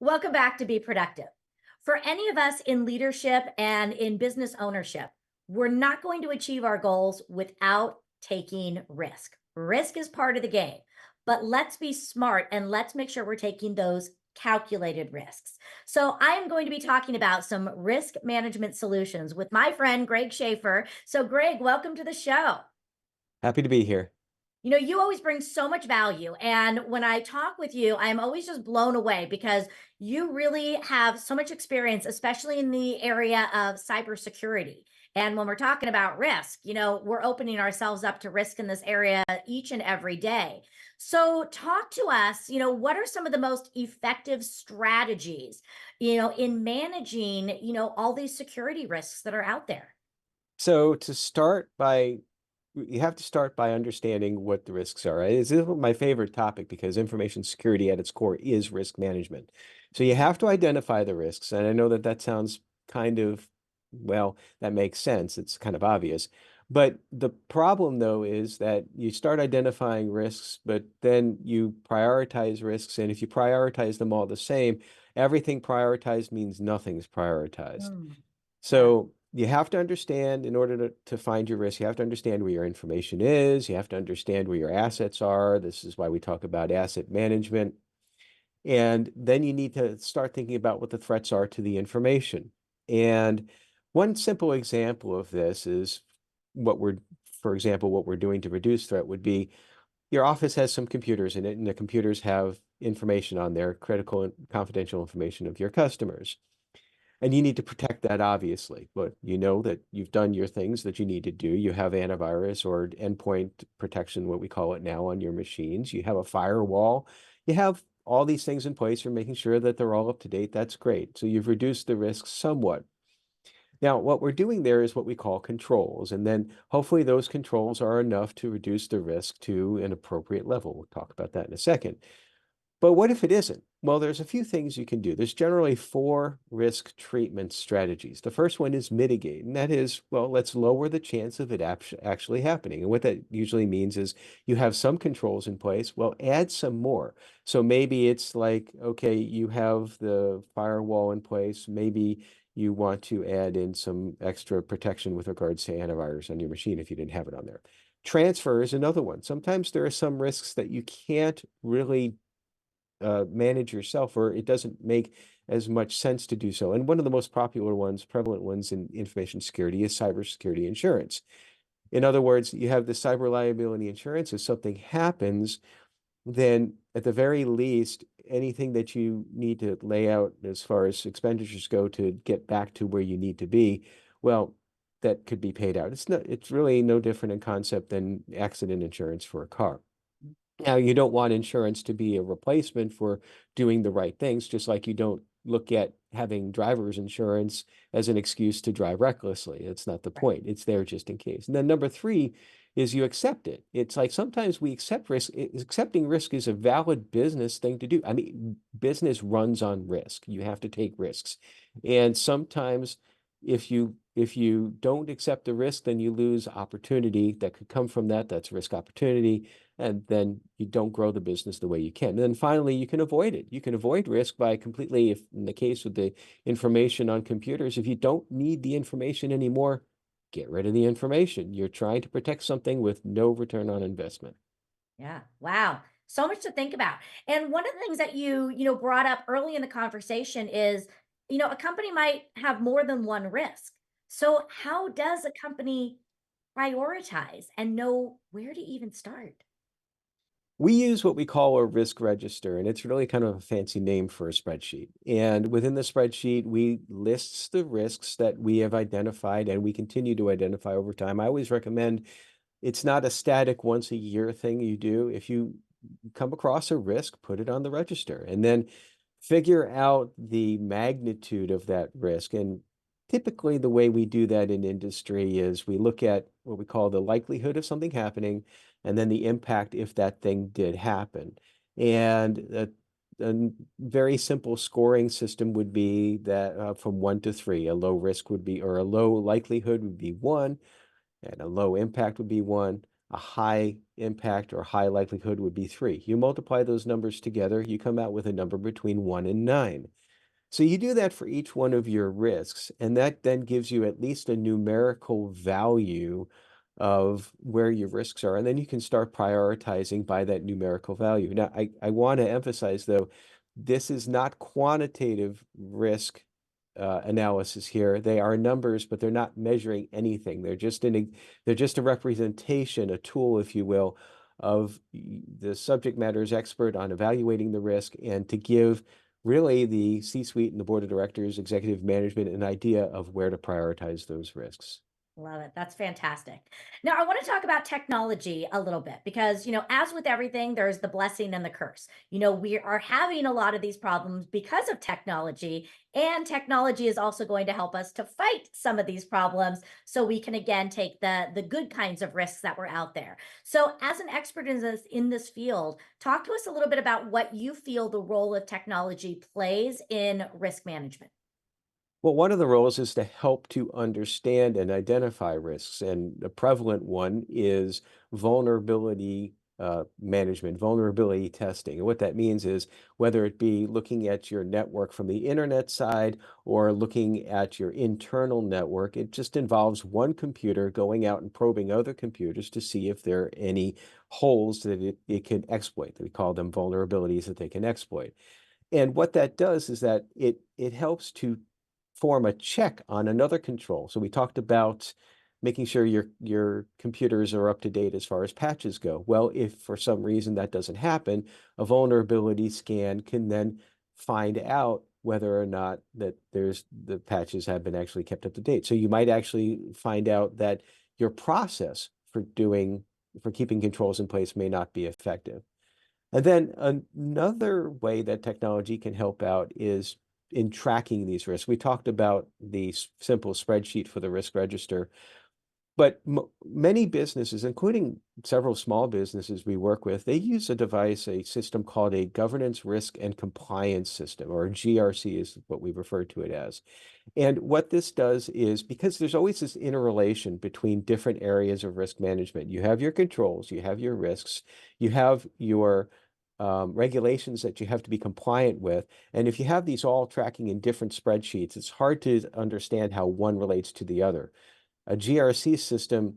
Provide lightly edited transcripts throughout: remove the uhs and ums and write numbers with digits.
Welcome back to Be Productive. For any of us in leadership and in business ownership, we're not going to achieve our goals without taking risk. Risk is part of the game, but let's be smart and let's make sure we're taking those calculated risks. So, I am going to be talking about some risk management solutions with my friend Greg Schaefer. So, Greg, welcome to the show. Happy to be here. You always bring so much value. And when I talk with you, I'm always just blown away because you really have so much experience, especially in the area of cybersecurity. And when we're talking about risk, we're opening ourselves up to risk in this area each and every day. So, talk to us, what are some of the most effective strategies, in managing, all these security risks that are out there? So to start by you have to start by understanding what the risks are. This is my favorite topic because information security at its core is risk management. So you have to identify the risks. And I know that that sounds kind of, well, that makes sense. It's kind of obvious. But the problem, though, is that you start identifying risks, but then you prioritize risks. And if you prioritize them all the same, everything prioritized means nothing's prioritized. Mm, yeah. So you have to understand in order to find your risk, you have to understand where your information is. You have to understand where your assets are. This is why we talk about asset management. And then you need to start thinking about what the threats are to the information. And one simple example of this is what we're, for example, what we're doing to reduce threat would be your office has some computers in it, and the computers have information on there, critical and confidential information of your customers. And you need to protect that, obviously, but you know that you've done your things that you need to do. You have antivirus or endpoint protection, what we call it now, on your machines. You have a firewall. You have all these things in place for making sure that they're all up to date. That's great. So you've reduced the risk somewhat. Now, what we're doing there is what we call controls. And then hopefully those controls are enough to reduce the risk to an appropriate level. We'll talk about that in a second. But what if it isn't? Well, there's a few things you can do. There's generally four risk treatment strategies. The first one is mitigate, and that is, well, let's lower the chance of it actually happening. And what that usually means is you have some controls in place, well, add some more. So maybe it's like, okay, you have the firewall in place. Maybe you want to add in some extra protection with regards to antivirus on your machine if you didn't have it on there. Transfer is another one. Sometimes there are some risks that you can't really manage yourself, or it doesn't make as much sense to do so. And one of the most popular ones, prevalent ones in information security is cybersecurity insurance. In other words, you have the cyber liability insurance. If something happens, then at the very least, anything that you need to lay out as far as expenditures go to get back to where you need to be, well, that could be paid out. It's really no different in concept than accident insurance for a car. Now, you don't want insurance to be a replacement for doing the right things, just like you don't look at having driver's insurance as an excuse to drive recklessly. It's not the Right. point. It's there just in case. And then number three is you accept it. It's like sometimes we accept risk. Accepting risk is a valid business thing to do. I mean, business runs on risk. You have to take risks. And sometimes if you don't accept the risk, then you lose opportunity that could come from that. That's risk opportunity, and then you don't grow the business the way you can. And then finally, you can avoid it. You can avoid risk by completely, if in the case with the information on computers, if you don't need the information anymore, get rid of the information. You're trying to protect something with no return on investment. Yeah. Wow. So much to think about. And one of the things that you brought up early in the conversation is, a company might have more than one risk. So how does a company prioritize and know where to even start? We use what we call a risk register, and it's really kind of a fancy name for a spreadsheet. And within the spreadsheet, we lists the risks that we have identified and we continue to identify over time. I always recommend it's not a static once a year thing you do. If you come across a risk, put it on the register and then figure out the magnitude of that risk. And typically, the way we do that in industry is we look at what we call the likelihood of something happening and then the impact if that thing did happen. And a very simple scoring system would be that from 1 to 3, a low risk would be, or a low likelihood would be 1, and a low impact would be 1. a high impact or high likelihood would be 3. You multiply those numbers together, you come out with a number between 1 and 9. So you do that for each one of your risks, and that then gives you at least a numerical value of where your risks are, and then you can start prioritizing by that numerical value. Now, I want to emphasize, though, this is not quantitative risk analysis here. They are numbers, but they're not measuring anything. They're just a representation, a tool, if you will, of the subject matter's expert on evaluating the risk and to give really the C-suite and the board of directors, executive management, an idea of where to prioritize those risks. Love it. That's fantastic. Now, I want to talk about technology a little bit because, as with everything, there's the blessing and the curse. We are having a lot of these problems because of technology, and technology is also going to help us to fight some of these problems so we can again take the good kinds of risks that were out there. So, as an expert in this field, talk to us a little bit about what you feel the role of technology plays in risk management. Well, one of the roles is to help to understand and identify risks, and a prevalent one is vulnerability management, vulnerability testing. And what that means is whether it be looking at your network from the internet side or looking at your internal network, it just involves one computer going out and probing other computers to see if there are any holes that it can exploit. We call them vulnerabilities that they can exploit. And what that does is that it helps to form a check on another control. So we talked about making sure your computers are up to date as far as patches go. Well, if for some reason that doesn't happen, a vulnerability scan can then find out whether or not that the patches have been actually kept up to date. So you might actually find out that your process for keeping controls in place may not be effective. And then another way that technology can help out is in tracking these risks. We talked about the simple spreadsheet for the risk register, but many businesses, including several small businesses we work with, they use a system called a governance, risk, and compliance system, or GRC is what we refer to it as. And what this does is, because there's always this interrelation between different areas of risk management, you have your controls, you have your risks, you have your regulations that you have to be compliant with. And if you have these all tracking in different spreadsheets, it's hard to understand how one relates to the other. A GRC system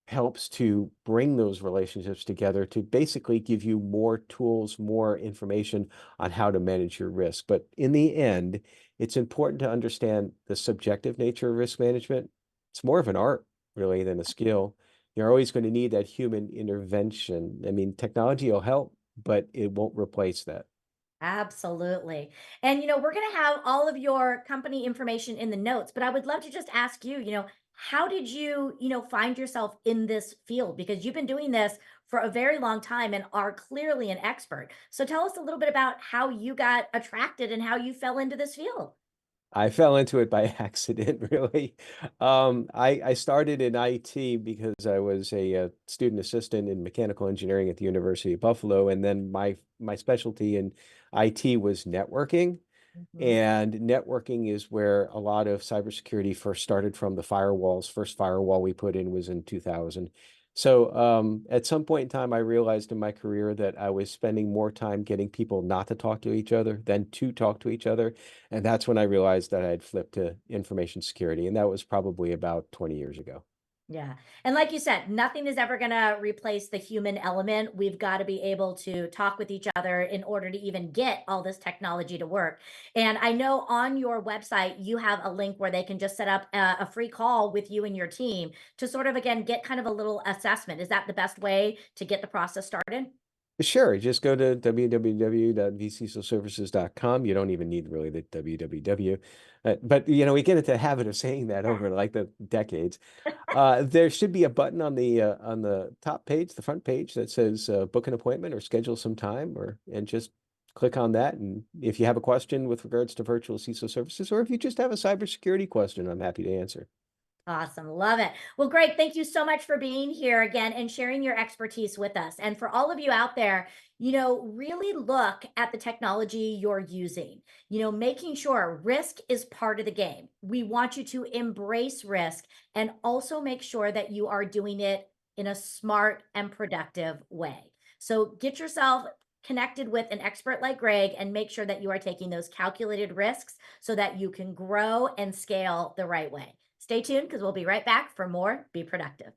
helps to bring those relationships together to basically give you more tools, more information on how to manage your risk. But in the end, it's important to understand the subjective nature of risk management. It's more of an art, really, than a skill. You're always going to need that human intervention. I mean, technology will help, but it won't replace that. Absolutely. And, we're going to have all of your company information in the notes, but I would love to just ask you, how did you, find yourself in this field? Because you've been doing this for a very long time and are clearly an expert. So tell us a little bit about how you got attracted and how you fell into this field. I fell into it by accident, really. I started in IT because I was a student assistant in mechanical engineering at the University of Buffalo, and then my specialty in IT was networking. Mhm. And networking is where a lot of cybersecurity first started from. The firewalls. First firewall we put in was in 2000. So at some point in time, I realized in my career that I was spending more time getting people not to talk to each other than to talk to each other. And that's when I realized that I had flipped to information security. And that was probably about 20 years ago. Yeah. And like you said, nothing is ever going to replace the human element. We've got to be able to talk with each other in order to even get all this technology to work. And I know on your website, you have a link where they can just set up a free call with you and your team to sort of, again, get kind of a little assessment. Is that the best way to get the process started? Sure, just go to www.vcsalservices.com. You don't even need really the www. But we get into the habit of saying that Yeah. over like the decades. There should be a button on the top page, the front page that says book an appointment or schedule some time, and just click on that. And if you have a question with regards to virtual CISO services, or if you just have a cybersecurity question, I'm happy to answer. Awesome. Love it. Well, great. Thank you so much for being here again and sharing your expertise with us. And for all of you out there, really look at the technology you're using, making sure risk is part of the game. We want you to embrace risk and also make sure that you are doing it in a smart and productive way. So get yourself connected with an expert like Greg and make sure that you are taking those calculated risks so that you can grow and scale the right way. Stay tuned because we'll be right back for more Be Productive.